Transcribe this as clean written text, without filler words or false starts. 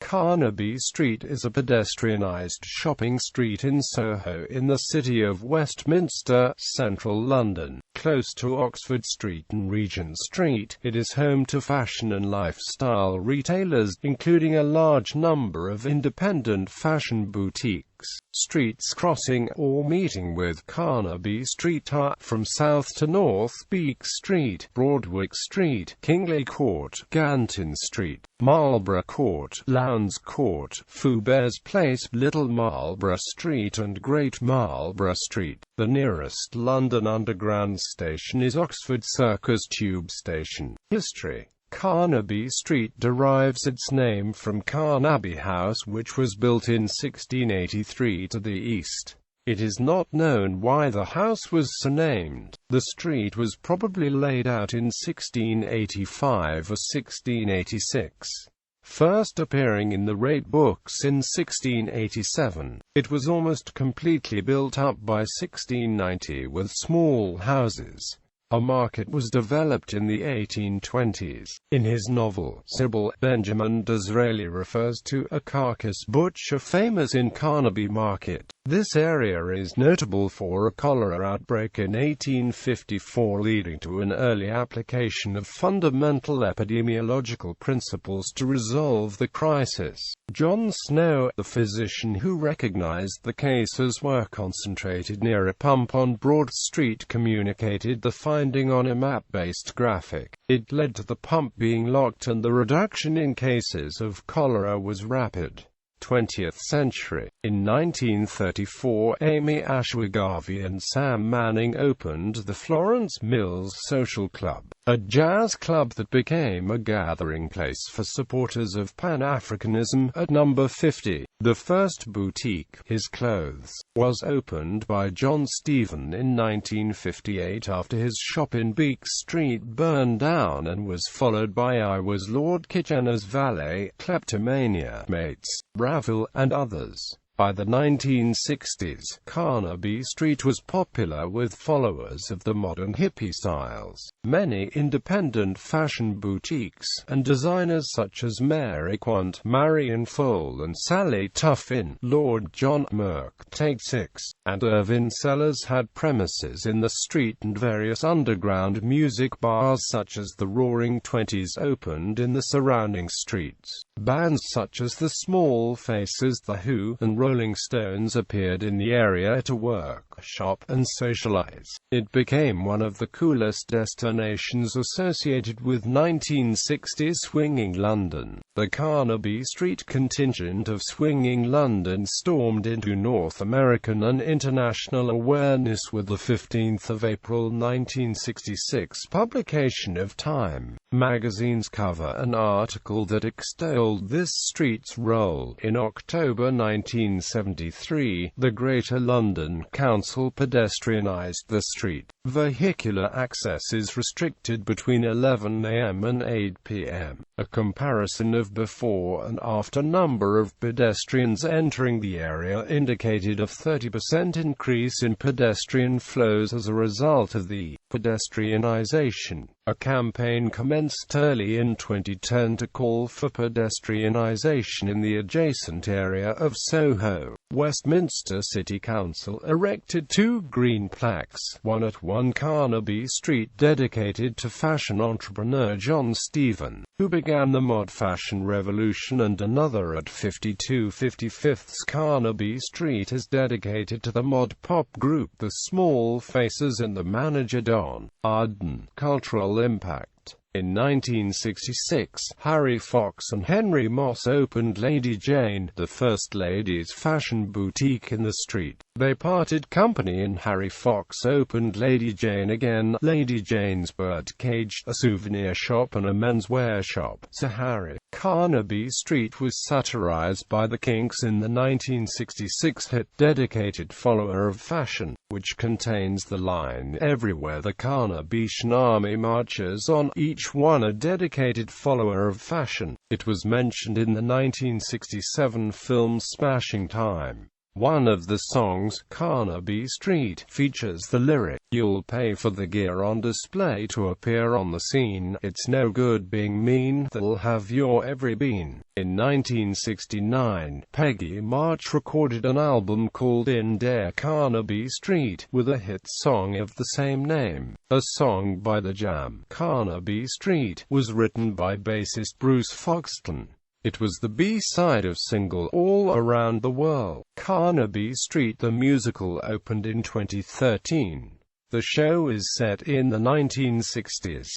Carnaby Street is a pedestrianised shopping street in Soho in the City of Westminster, central London, close to Oxford Street and Regent Street. It is home to fashion and lifestyle retailers, including a large number of independent fashion boutiques. Streets crossing or meeting with Carnaby Street are, from south to north, Beak Street, Broadwick Street, Kingly Court, Ganton Street, Marlborough Court, Lowndes Court, Fouberts Place, Little Marlborough Street and Great Marlborough Street. The nearest London Underground station is Oxford Circus Tube Station. History. Carnaby Street derives its name from Carnaby House, which was built in 1683 to the east. It is not known why the house was so named. The street was probably laid out in 1685 or 1686. First appearing in the rate books in 1687, it was almost completely built up by 1690 with small houses. A market was developed in the 1820s. In his novel, Sybil, Benjamin Disraeli refers to a carcass butcher famous in Carnaby Market. This area is notable for a cholera outbreak in 1854, leading to an early application of fundamental epidemiological principles to resolve the crisis. John Snow, the physician who recognized the cases were concentrated near a pump on Broad Street, communicated the finding on a map-based graphic. It led to the pump being locked and the reduction in cases of cholera was rapid. 20th century. In 1934, Amy Ashwagandhi and Sam Manning opened the Florence Mills Social Club, a jazz club that became a gathering place for supporters of Pan-Africanism, at number 50. The first boutique, His Clothes, was opened by John Stephen in 1958 after his shop in Beak Street burned down, and was followed by I Was Lord Kitchener's Valet, Kleptomania, Mates, Braville, and others. By the 1960s, Carnaby Street was popular with followers of the modern hippie styles. Many independent fashion boutiques and designers such as Mary Quant, Marion Fole and Sally Tuffin, Lord John Merck, Take 6, and Irving Sellers had premises in the street, and various underground music bars such as the Roaring Twenties opened in the surrounding streets. Bands such as the Small Faces, The Who, and Rolling Stones appeared in the area to work, shop, and socialize. It became one of the coolest destinations associated with 1960s swinging London. The Carnaby Street contingent of swinging London stormed into North American and international awareness with the 15th of April 1966 publication of Time magazine's cover an article that extolled this street's role. In October 1973, the Greater London Council pedestrianised the street. Vehicular access is restricted between 11 a.m. and 8 p.m. A comparison of before and after number of pedestrians entering the area indicated a 30% increase in pedestrian flows as a result of the pedestrianisation. A campaign commenced early in 2010 to call for pedestrianisation in the adjacent area of Soho. Westminster City Council erected 2 green plaques, one at 1 Carnaby Street dedicated to fashion entrepreneur John Stephen, who began the mod fashion revolution, and another at 52 55th Carnaby Street is dedicated to the mod pop group The Small Faces and the manager Don Arden. Cultural impact. In 1966, Harry Fox and Henry Moss opened Lady Jane, the first ladies' fashion boutique in the street. They parted company and Harry Fox opened Lady Jane again, Lady Jane's Birdcage, a souvenir shop and a menswear shop. Sir Harry. Carnaby Street was satirized by the Kinks in the 1966 hit Dedicated Follower of Fashion, which contains the line, "Everywhere the Carnabytian army marches on, each one a dedicated follower of fashion." It was mentioned in the 1967 film Smashing Time. One of the songs, Carnaby Street, features the lyric, "You'll pay for the gear on display to appear on the scene. It's no good being mean, they'll have your every bean." In 1969, Peggy March recorded an album called Carnaby Street, with a hit song of the same name. A song by The Jam, Carnaby Street, was written by bassist Bruce Foxton. It was the B-side of single All Around the World. Carnaby Street the musical opened in 2013. The show is set in the 1960s.